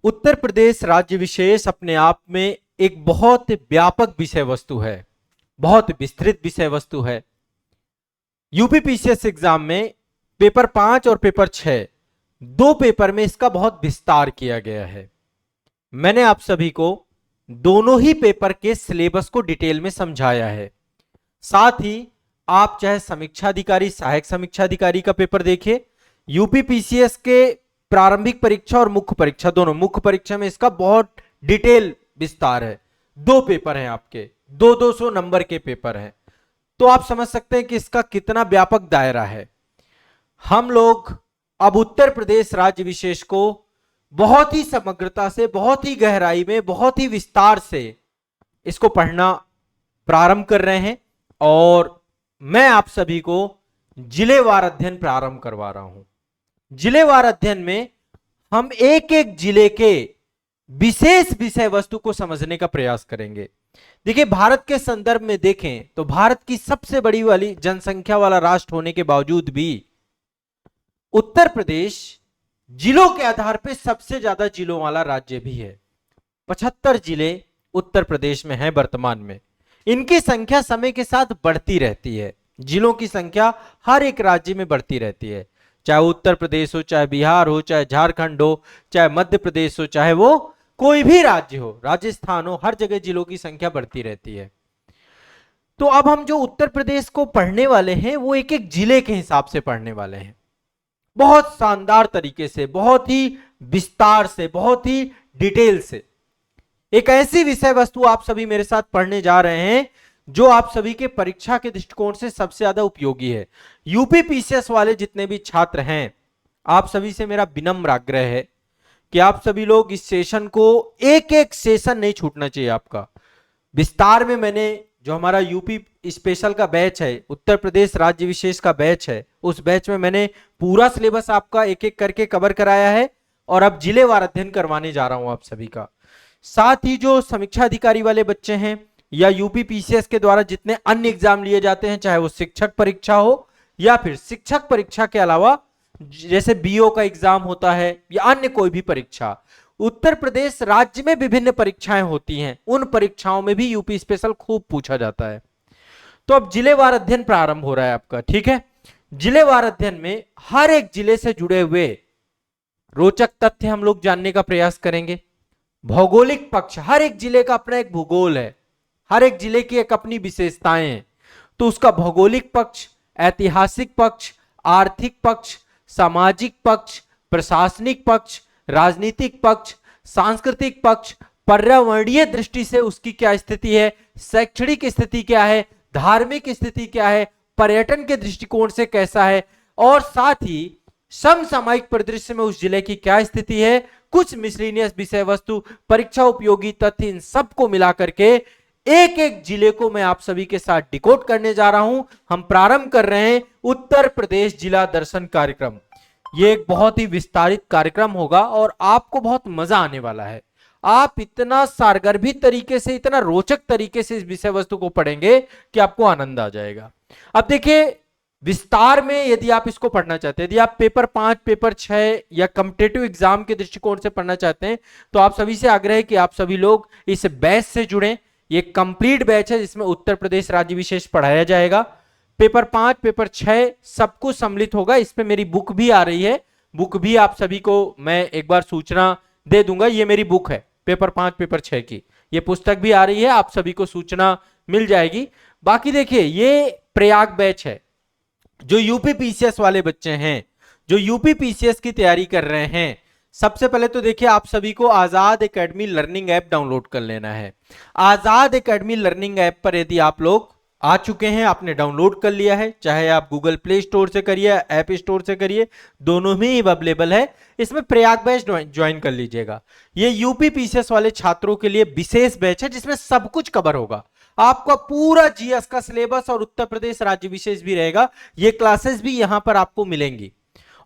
उत्तर प्रदेश राज्य विशेष अपने आप में एक बहुत व्यापक विषय वस्तु है, बहुत विस्तृत विषय वस्तु है। यूपीपीसीएस एग्जाम में पेपर 5 और पेपर 6 दो पेपर में इसका बहुत विस्तार किया गया है। मैंने आप सभी को दोनों ही पेपर के सिलेबस को डिटेल में समझाया है। साथ ही आप चाहे समीक्षा अधिकारी, सहायक समीक्षा अधिकारी का पेपर देखिए, यूपीपीसीएस के प्रारंभिक परीक्षा और मुख्य परीक्षा, दोनों मुख्य परीक्षा में इसका बहुत डिटेल विस्तार है। दो पेपर हैं आपके, 200 नंबर के पेपर हैं, तो आप समझ सकते हैं कि इसका कितना व्यापक दायरा है। हम लोग अब उत्तर प्रदेश राज्य विशेष को बहुत ही समग्रता से, बहुत ही गहराई में, बहुत ही विस्तार से इसको पढ़ना प्रारंभ कर रहे हैं और मैं आप सभी को जिलेवार अध्ययन प्रारंभ करवा रहा हूं। जिलेवार अध्ययन में हम एक एक जिले के विशेष विषय वस्तु को समझने का प्रयास करेंगे। देखिए, भारत के संदर्भ में देखें तो भारत की सबसे बड़ी वाली जनसंख्या वाला राष्ट्र होने के बावजूद भी उत्तर प्रदेश जिलों के आधार पर सबसे ज्यादा जिलों वाला राज्य भी है। 75 जिले उत्तर प्रदेश में हैं वर्तमान में। इनकी संख्या समय के साथ बढ़ती रहती है। जिलों की संख्या हर एक राज्य में बढ़ती रहती है, चाहे उत्तर प्रदेश हो, चाहे बिहार हो, चाहे झारखंड हो, चाहे मध्य प्रदेश हो, चाहे वो कोई भी राज्य हो, राजस्थान हो, हर जगह जिलों की संख्या बढ़ती रहती है। तो अब हम जो उत्तर प्रदेश को पढ़ने वाले हैं वो एक एक जिले के हिसाब से पढ़ने वाले हैं, बहुत शानदार तरीके से, बहुत ही विस्तार से, बहुत ही डिटेल से। एक ऐसी विषय वस्तु आप सभी मेरे साथ पढ़ने जा रहे हैं जो आप सभी के परीक्षा के दृष्टिकोण से सबसे ज्यादा उपयोगी है। यूपीपीसीएस वाले जितने भी छात्र हैं, आप सभी से मेरा विनम्र आग्रह है कि आप सभी लोग इस सेशन को, एक एक सेशन नहीं छूटना चाहिए आपका। विस्तार में मैंने जो हमारा यूपी स्पेशल का बैच है, उत्तर प्रदेश राज्य विशेष का बैच है, उस बैच में मैंने पूरा सिलेबस आपका एक एक करके कवर कराया है और अब जिलेवार अध्ययन करवाने जा रहा हूं आप सभी का। साथ ही जो समीक्षा अधिकारी वाले बच्चे हैं या यूपीपीसीएस के द्वारा जितने अन्य एग्जाम लिए जाते हैं, चाहे वो शिक्षक परीक्षा हो या फिर शिक्षक परीक्षा के अलावा जैसे बीओ का एग्जाम होता है या अन्य कोई भी परीक्षा, उत्तर प्रदेश राज्य में विभिन्न परीक्षाएं होती हैं, उन परीक्षाओं में भी यूपी स्पेशल खूब पूछा जाता है। तो अब जिलेवार अध्ययन प्रारंभ हो रहा है आपका, ठीक है। जिलेवार अध्ययन में हर एक जिले से जुड़े हुए रोचक तथ्य हम लोग जानने का प्रयास करेंगे। भौगोलिक पक्ष, हर एक जिले का अपना एक भूगोल है, हर एक जिले की एक अपनी विशेषताएं हैं, तो उसका भौगोलिक पक्ष, ऐतिहासिक पक्ष, आर्थिक पक्ष, सामाजिक पक्ष, प्रशासनिक पक्ष, राजनीतिक पक्ष, सांस्कृतिक पक्ष, पर्यावरणीय दृष्टि से उसकी क्या स्थिति है, शैक्षणिक स्थिति क्या है, धार्मिक स्थिति क्या है, पर्यटन के दृष्टिकोण से कैसा है, और साथ ही समसामयिक परिदृश्य में उस जिले की क्या स्थिति है, कुछ मिसलेनियस विषय वस्तु, परीक्षा उपयोगी तथ्य, इन सबको मिलाकर के एक एक जिले को मैं आप सभी के साथ डिकोड करने जा रहा हूं। हम प्रारंभ कर रहे हैं उत्तर प्रदेश जिला दर्शन कार्यक्रम। यह एक बहुत ही विस्तारित कार्यक्रम होगा और आपको बहुत मजा आने वाला है। आप इतना सारगर्भित तरीके से, इतना रोचक तरीके से इस विषय वस्तु को पढ़ेंगे कि आपको आनंद आ जाएगा। अब देखिए, विस्तार में यदि आप इसको पढ़ना चाहते हैं, यदि आप पेपर 5, पेपर 6 या कॉम्पिटिटिव एग्जाम के दृष्टिकोण से पढ़ना चाहते हैं, तो आप सभी से आग्रह है कि आप सभी लोग इस बैच से जुड़ें। ये कंप्लीट बैच है जिसमें उत्तर प्रदेश राज्य विशेष पढ़ाया जाएगा। पेपर 5, पेपर 6 सब कुछ सम्मिलित होगा। इस पे मेरी बुक भी आ रही है, बुक भी आप सभी को मैं एक बार सूचना दे दूंगा। ये मेरी बुक है पेपर 5, पेपर 6 की, ये पुस्तक भी आ रही है, आप सभी को सूचना मिल जाएगी। बाकी देखिए, ये प्रयाग बैच है। जो यूपीपीसीएस वाले बच्चे हैं, जो यूपीपीसीएस की तैयारी कर रहे हैं, सबसे पहले तो देखिए आप सभी को आजाद एकेडमी लर्निंग ऐप डाउनलोड कर लेना है। आजाद एकेडमी लर्निंग ऐप पर यदि आप लोग आ चुके हैं, आपने डाउनलोड कर लिया है, चाहे आप गूगल प्ले स्टोर से करिए, ऐप स्टोर से करिए, दोनों में ही अवेलेबल है। इसमें प्रयाग बैच ज्वाइन कर लीजिएगा। ये यूपीपीसीएस वाले छात्रों के लिए विशेष बैच है जिसमें सब कुछ कवर होगा। आपका पूरा जीएस का सिलेबस और उत्तर प्रदेश राज्य विशेष भी रहेगा। ये क्लासेस भी यहां पर आपको मिलेंगी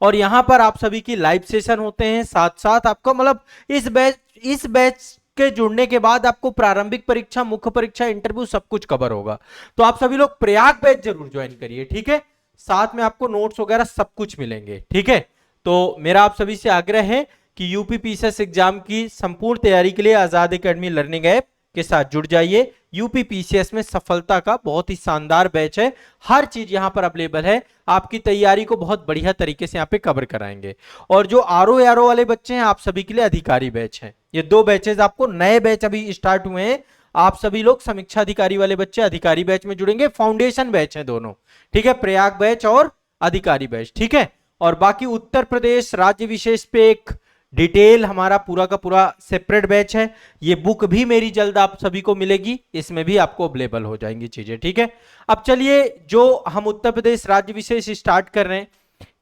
और यहां पर आप सभी की लाइव सेशन होते हैं। साथ साथ आपका मतलब इस बैच के जुड़ने के बाद आपको प्रारंभिक परीक्षा, मुख्य परीक्षा, इंटरव्यू सब कुछ कवर होगा। तो आप सभी लोग प्रयाग बैच जरूर ज्वाइन करिए, ठीक है। साथ में आपको नोट्स वगैरह सब कुछ मिलेंगे, ठीक है। तो मेरा आप सभी से आग्रह है कि यूपीपीसीएस एग्जाम की संपूर्ण तैयारी के लिए आजाद एकेडमी लर्निंग ऐप के साथ जुड़ जाइए। यूपीपीसीएस में सफलता का बहुत ही शानदार बैच है, हर चीज यहां पर अवेलेबल है, आपकी तैयारी को बहुत बढ़िया तरीके से यहाँ पे कवर कराएंगे। और जो आरओ वाले बच्चे हैं आप सभी के लिए अधिकारी बैच है। ये दो बैचेज आपको, नए बैच अभी स्टार्ट हुए हैं, आप सभी लोग समीक्षा अधिकारी वाले बच्चे अधिकारी बैच में जुड़ेंगे। फाउंडेशन बैच है दोनों, ठीक है, प्रयाग बैच और अधिकारी बैच, ठीक है। और बाकी उत्तर प्रदेश राज्य विशेष पे एक डिटेल हमारा पूरा का पूरा सेपरेट बैच है। ये बुक भी मेरी जल्द आप सभी को मिलेगी, इसमें भी आपको अवेलेबल हो जाएंगी चीजें, ठीक है। अब चलिए, जो हम उत्तर प्रदेश राज्य विशेष स्टार्ट कर रहे हैं,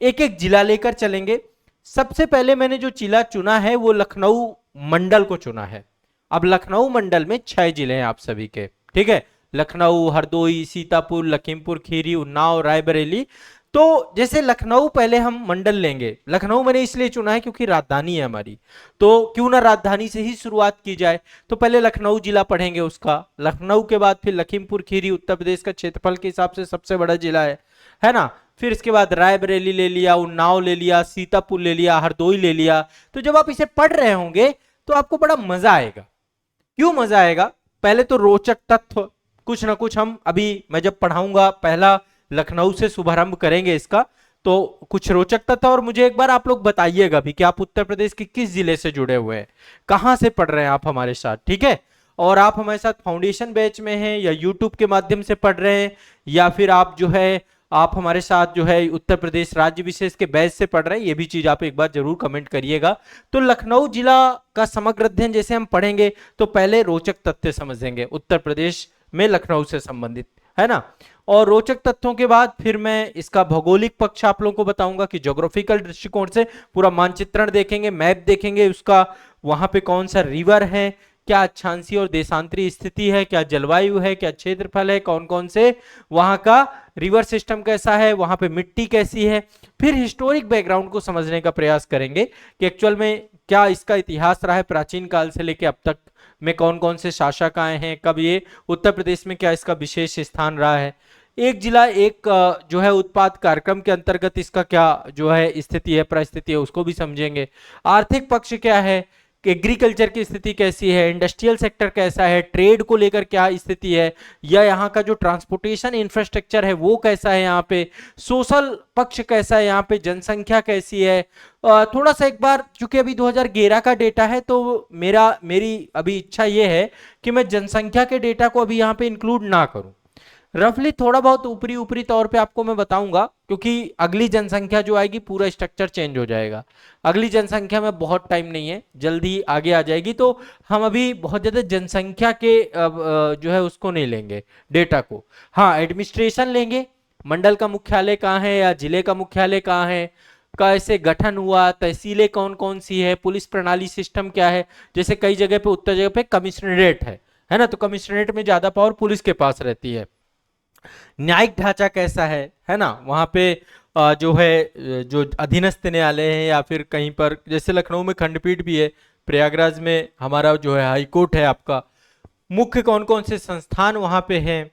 एक एक जिला लेकर चलेंगे। सबसे पहले मैंने जो जिला चुना है वो लखनऊ मंडल को चुना है। अब लखनऊ मंडल में 6 जिले हैं आप सभी के, ठीक है, लखनऊ, हरदोई, सीतापुर, लखीमपुर खीरी, उन्नाव, रायबरेली। तो जैसे लखनऊ पहले हम मंडल लेंगे, लखनऊ मैंने इसलिए चुना है क्योंकि राजधानी है हमारी, तो क्यों ना राजधानी से ही शुरुआत की जाए। तो पहले लखनऊ जिला पढ़ेंगे उसका, लखनऊ के बाद फिर लखीमपुर खीरी उत्तर प्रदेश का क्षेत्रफल के हिसाब से सबसे बड़ा जिला है ना। फिर इसके बाद रायबरेली ले लिया, उन्नाव ले लिया, सीतापुर ले लिया, हरदोई ले लिया। तो जब आप इसे पढ़ रहे होंगे तो आपको बड़ा मजा आएगा। क्यों मजा आएगा? पहले तो रोचक तथ्य कुछ ना कुछ हम अभी, मैं जब पढ़ाऊंगा, पहला लखनऊ से शुभारंभ करेंगे इसका, तो कुछ रोचक तथ्य। और मुझे एक बार आप लोग बताइएगा भी कि आप उत्तर प्रदेश के किस जिले से जुड़े हुए हैं, कहां से पढ़ रहे हैं आप हमारे साथ, ठीक है। और आप हमारे साथ फाउंडेशन बैच में हैं या यूट्यूब के माध्यम से पढ़ रहे हैं, या फिर आप जो है आप हमारे साथ जो है उत्तर प्रदेश राज्य विशेष के बैच से पढ़ रहे हैं, ये भी चीज आप एक बार जरूर कमेंट करिएगा। तो लखनऊ जिला का समग्र अध्ययन जैसे हम पढ़ेंगे तो पहले रोचक तथ्य समझेंगे उत्तर प्रदेश में लखनऊ से संबंधित, है ना। और रोचक तथ्यों के बाद फिर मैं इसका भौगोलिक पक्ष आप लोगों को बताऊंगा कि ज्योग्राफिकल दृष्टिकोण से पूरा मानचित्रण देखेंगे, मैप देखेंगे उसका, वहां पे कौन सा रिवर है, क्या अक्षांशीय और देशांतरीय स्थिति है, क्या जलवायु है, क्या क्षेत्रफल है, कौन कौन से वहां का रिवर सिस्टम कैसा है, वहां पे मिट्टी कैसी है। फिर हिस्टोरिक बैकग्राउंड को समझने का प्रयास करेंगे कि एक्चुअल में क्या इसका इतिहास रहा है प्राचीन काल से लेकर अब तक में, कौन कौन से शासक आए हैं, कब ये उत्तर प्रदेश में क्या इसका विशेष स्थान रहा है। एक जिला एक जो है उत्पाद कार्यक्रम के अंतर्गत इसका क्या जो है स्थिति है, परिस्थिति है, उसको भी समझेंगे। आर्थिक पक्ष क्या है, एग्रीकल्चर की स्थिति कैसी है, इंडस्ट्रियल सेक्टर कैसा है, ट्रेड को लेकर क्या स्थिति है, या यहाँ का जो ट्रांसपोर्टेशन इंफ्रास्ट्रक्चर है वो कैसा है, यहाँ पे सोशल पक्ष कैसा है, यहाँ पे जनसंख्या कैसी है। थोड़ा सा एक बार, चूंकि अभी 2011 का डेटा है तो मेरी अभी इच्छा ये है कि मैं जनसंख्या के डेटा को अभी यहाँ पे इंक्लूड ना करूं, रफली थोड़ा बहुत ऊपरी ऊपरी तौर पे आपको मैं बताऊंगा, क्योंकि अगली जनसंख्या जो आएगी पूरा स्ट्रक्चर चेंज हो जाएगा। अगली जनसंख्या में बहुत टाइम नहीं है, जल्दी आगे आ जाएगी, तो हम अभी बहुत ज्यादा जनसंख्या के जो है उसको नहीं लेंगे डेटा को। हाँ, एडमिनिस्ट्रेशन लेंगे, मंडल का मुख्यालय कहाँ है या जिले का मुख्यालय कहाँ है, कैसे गठन हुआ, तहसीलें कौन कौन सी है, पुलिस प्रणाली सिस्टम क्या है। जैसे कई जगह पे, उत्तर जगह पे कमिश्नरेट है ना, तो कमिश्नरेट में ज्यादा पावर पुलिस के पास रहती है। न्यायिक ढांचा कैसा है ना, वहां पे जो है जो अधीनस्थ न्यायालय है, या फिर कहीं पर जैसे लखनऊ में खंडपीठ भी है, प्रयागराज में हमारा जो है हाई कोर्ट है आपका। मुख्य कौन कौन से संस्थान वहां पे हैं,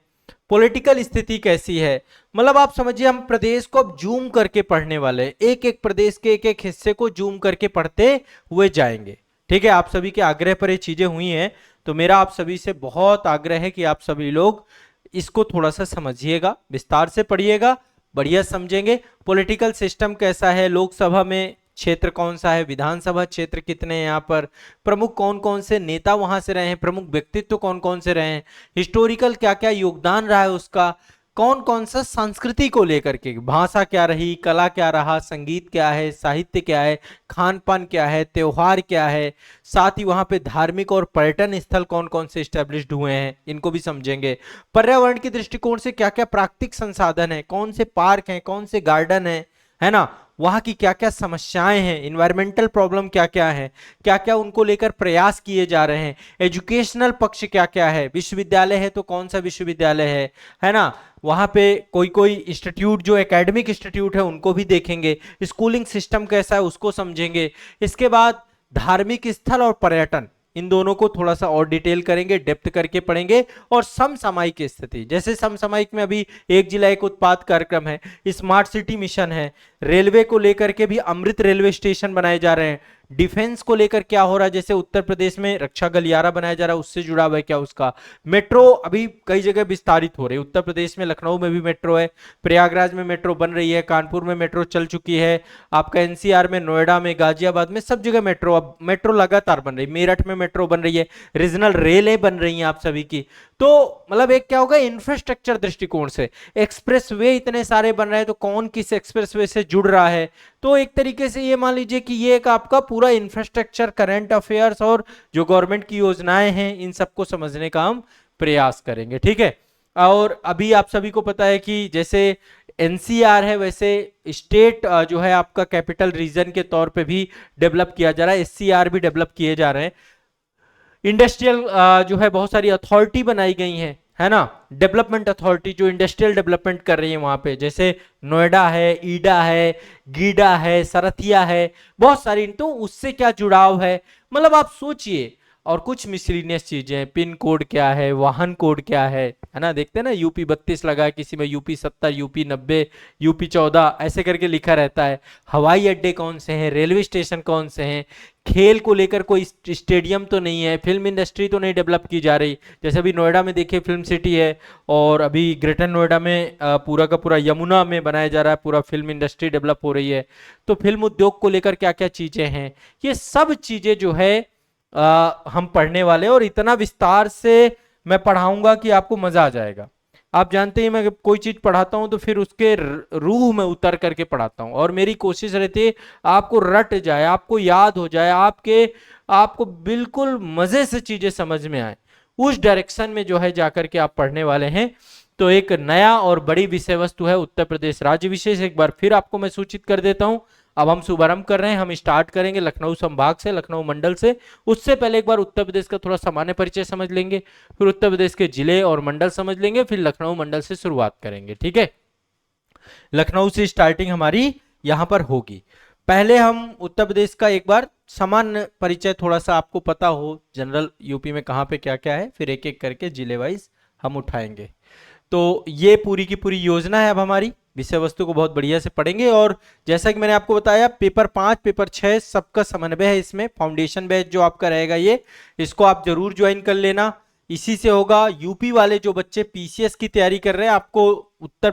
पॉलिटिकल स्थिति कैसी है। मतलब आप समझिए हम प्रदेश को अब जूम करके पढ़ने वाले हैं, एक एक प्रदेश के एक एक हिस्से को जूम करके पढ़ते हुए जाएंगे, ठीक है। आप सभी के आग्रह पर ये चीजें हुई हैं, तो मेरा आप सभी से बहुत आग्रह है कि आप सभी लोग इसको थोड़ा सा समझिएगा, विस्तार से पढ़िएगा, बढ़िया समझेंगे। पॉलिटिकल सिस्टम कैसा है, लोकसभा में क्षेत्र कौन सा है, विधानसभा क्षेत्र कितने हैं, यहाँ पर प्रमुख कौन कौन से नेता वहां से रहे हैं, प्रमुख व्यक्तित्व कौन कौन से रहे हैं, हिस्टोरिकल क्या क्या योगदान रहा है उसका, कौन कौन सा संस्कृति को लेकर के, भाषा क्या रही, कला क्या रहा, संगीत क्या है, साहित्य क्या है, खान पान क्या है, त्योहार क्या है, साथ ही वहां पे धार्मिक और पर्यटन स्थल कौन कौन से स्टैब्लिश्ड हुए हैं, इनको भी समझेंगे। पर्यावरण के दृष्टिकोण से क्या क्या प्राकृतिक संसाधन है, कौन से पार्क हैं, कौन से गार्डन है ना, वहां की क्या क्या समस्याएं हैं, इन्वायरमेंटल प्रॉब्लम क्या क्या है, क्या क्या उनको लेकर प्रयास किए जा रहे हैं, एजुकेशनल पक्ष क्या क्या है, विश्वविद्यालय है तो कौन सा विश्वविद्यालय है ना, वहां पे कोई कोई इंस्टीट्यूट जो एकेडमिक इंस्टीट्यूट है उनको भी देखेंगे, स्कूलिंग सिस्टम कैसा है उसको समझेंगे। इसके बाद धार्मिक स्थल और पर्यटन, इन दोनों को थोड़ा सा और डिटेल करेंगे, डेप्थ करके पढ़ेंगे। और समसामयिक स्थिति, जैसे समसामयिक में अभी एक जिला एक उत्पाद कार्यक्रम है, स्मार्ट सिटी मिशन है, रेलवे को लेकर के भी अमृत रेलवे स्टेशन बनाए जा रहे हैं, डिफेंस को लेकर क्या हो रहा है, जैसे उत्तर प्रदेश में रक्षा गलियारा बनाया जा रहा है, उससे जुड़ा हुआ है क्या उसका। मेट्रो अभी कई जगह विस्तारित हो रही है, उत्तर प्रदेश में लखनऊ में भी मेट्रो है, प्रयागराज में मेट्रो बन रही है, कानपुर में मेट्रो चल चुकी है, आपका एनसीआर में, नोएडा में, गाजियाबाद में, सब जगह मेट्रो, अब मेट्रो लगातार बन रही है, मेरठ में मेट्रो बन रही है, रीजनल रेलें बन रही हैं आप सभी की। तो मतलब एक क्या होगा, इंफ्रास्ट्रक्चर दृष्टिकोण से एक्सप्रेसवे इतने सारे बन रहे हैं, तो कौन किस एक्सप्रेसवे से जुड़ रहा है, तो एक तरीके से ये मान लीजिए कि ये एक आपका पूरा इंफ्रास्ट्रक्चर, करंट अफेयर्स और जो गवर्नमेंट की योजनाएं हैं इन सबको समझने का हम प्रयास करेंगे, ठीक है। और अभी आप सभी को पता है कि जैसे एनसीआर है, वैसे स्टेट जो है आपका कैपिटल रीजन के तौर पे भी डेवलप किया जा रहा है, एससीआर भी डेवलप किए जा रहे हैं। इंडस्ट्रियल जो है बहुत सारी अथॉरिटी बनाई गई है ना, डेवलपमेंट अथॉरिटी जो इंडस्ट्रियल डेवलपमेंट कर रही है वहां पे, जैसे नोएडा है, ईडा है, गीडा है, सरथिया है, बहुत सारी। तो उससे क्या जुड़ाव है, मतलब आप सोचिए। और कुछ मिसलिनियस चीजें, पिन कोड क्या है, वाहन कोड क्या है ना, देखते हैं ना, यूपी 32 लगा है, किसी में यूपी 70, यूपी 90, यूपी 14 ऐसे करके लिखा रहता है। हवाई अड्डे कौन से हैं, रेलवे स्टेशन कौन से हैं, खेल को लेकर कोई स्टेडियम तो नहीं है, फिल्म इंडस्ट्री तो नहीं डेवलप की जा रही, जैसे अभी नोएडा में देखिए फिल्म सिटी है, और अभी ग्रेटर नोएडा में पूरा का पूरा यमुना में बनाया जा रहा है, पूरा फिल्म इंडस्ट्री डेवलप हो रही है। तो फिल्म उद्योग को लेकर क्या क्या चीजें हैं, ये सब चीजें जो है हम पढ़ने वाले हैं, और इतना विस्तार से मैं पढ़ाऊंगा कि आपको मजा आ जाएगा। आप जानते हैं मैं कोई चीज पढ़ाता हूं तो फिर उसके रूह में उतर करके पढ़ाता हूं, और मेरी कोशिश रहती है आपको रट जाए, आपको याद हो जाए, आपको बिल्कुल मजे से चीजें समझ में आए, उस डायरेक्शन में जो है जाकर के आप पढ़ने वाले हैं। तो एक नया और बड़ी विषय वस्तु है उत्तर प्रदेश राज्य विशेष, एक बार फिर आपको मैं सूचित कर देता हूं। अब हम शुभारंभ कर रहे हैं, हम स्टार्ट करेंगे लखनऊ संभाग से, लखनऊ मंडल से। उससे पहले एक बार उत्तर प्रदेश का थोड़ा सामान्य परिचय समझ लेंगे, फिर उत्तर प्रदेश के जिले और मंडल समझ लेंगे, फिर लखनऊ मंडल से शुरुआत करेंगे, ठीक है। लखनऊ से स्टार्टिंग हमारी यहां पर होगी। पहले हम उत्तर प्रदेश का एक बार सामान्य परिचय थोड़ा सा आपको पता हो, जनरल यूपी में कहां पे क्या क्या है, फिर एक एक करके जिले वाइज हम उठाएंगे। तो ये पूरी की पूरी योजना है अब हमारी, विषय वस्तु को बहुत बढ़िया से पढ़ेंगे। और जैसा कि मैंने आपको बताया, पेपर 5 पेपर 6 सबका समन्वय है इसमें। फाउंडेशन बैच जो आपका रहेगा ये, इसको आप जरूर ज्वाइन कर लेना, इसी से होगा। यूपी वाले जो बच्चे पीसीएस की तैयारी कर रहे हैं, आपको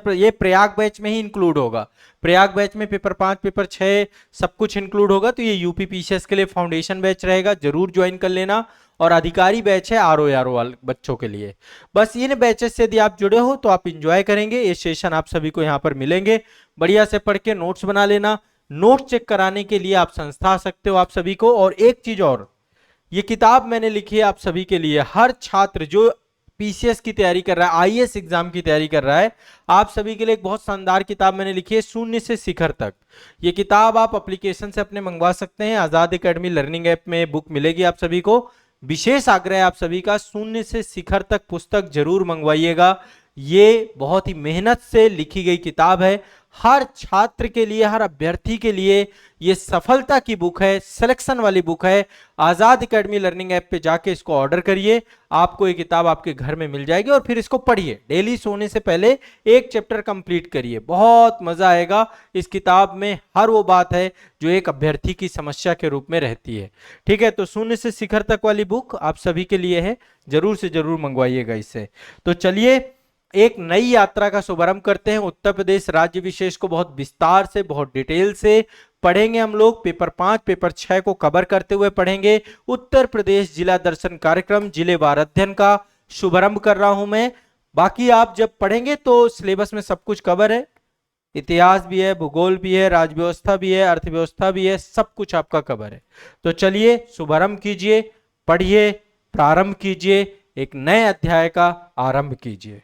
ये प्रयाग बैच में ही इंक्लूड होगा। प्रयाग बैच में पेपर 5 पेपर 6 सब कुछ इंक्लूड होगा, तो ये यूपी पीसीएस के लिए फाउंडेशन बैच रहेगा, जरूर ज्वाइन कर लेना। और अधिकारी बैच है आरओ वाले बच्चों के लिए। बस इन बैचेस से यदि आप जुड़े हो तो आप इंजॉय करेंगे, ये सेशन आप सभी को यहाँ पर मिलेंगे। बढ़िया से पढ़ के नोट्स बना लेना। नोट्स चेक कराने के लिए आप संस्था आ सकते हो आप सभी को। और एक चीज और, ये किताब मैंने लिखी है आप सभी के लिए, हर छात्र जो पीसीएस की तैयारी कर रहा है, आईएएस एग्जाम की तैयारी कर रहा है, आप सभी के लिए एक बहुत शानदार किताब मैंने लिखी है, शून्य से शिखर तक। ये किताब आप एप्लीकेशन से अपने मंगवा सकते हैं, आजाद एकेडमी लर्निंग ऐप में बुक मिलेगी आप सभी को। विशेष आग्रह है आप सभी का, शून्य से शिखर तक पुस्तक जरूर मंगवाइएगा। ये बहुत ही मेहनत से लिखी गई किताब है, हर छात्र के लिए, हर अभ्यर्थी के लिए ये सफलता की बुक है, सिलेक्शन वाली बुक है। आजाद एकेडमी लर्निंग ऐप पे जाके इसको ऑर्डर करिए, आपको ये किताब आपके घर में मिल जाएगी। और फिर इसको पढ़िए, डेली सोने से पहले एक चैप्टर कंप्लीट करिए, बहुत मजा आएगा। इस किताब में हर वो बात है जो एक अभ्यर्थी की समस्या के रूप में रहती है, ठीक है। तो शून्य से शिखर तक वाली बुक आप सभी के लिए है, जरूर से जरूर मंगवाइएगा इससे। तो चलिए एक नई यात्रा का शुभारंभ करते हैं। उत्तर प्रदेश राज्य विशेष को बहुत विस्तार से, बहुत डिटेल से पढ़ेंगे हम लोग। पेपर 5 पेपर 6 को कवर करते हुए पढ़ेंगे। उत्तर प्रदेश जिला दर्शन कार्यक्रम जिलेवार अध्ययन का शुभारंभ कर रहा हूं मैं। बाकी आप जब पढ़ेंगे तो सिलेबस में सब कुछ कवर है, इतिहास भी है, भूगोल भी है, राजव्यवस्था भी है, अर्थव्यवस्था भी है, सब कुछ आपका कवर है। तो चलिए शुभारंभ कीजिए, पढ़िए, प्रारंभ कीजिए, एक नए अध्याय का आरंभ कीजिए।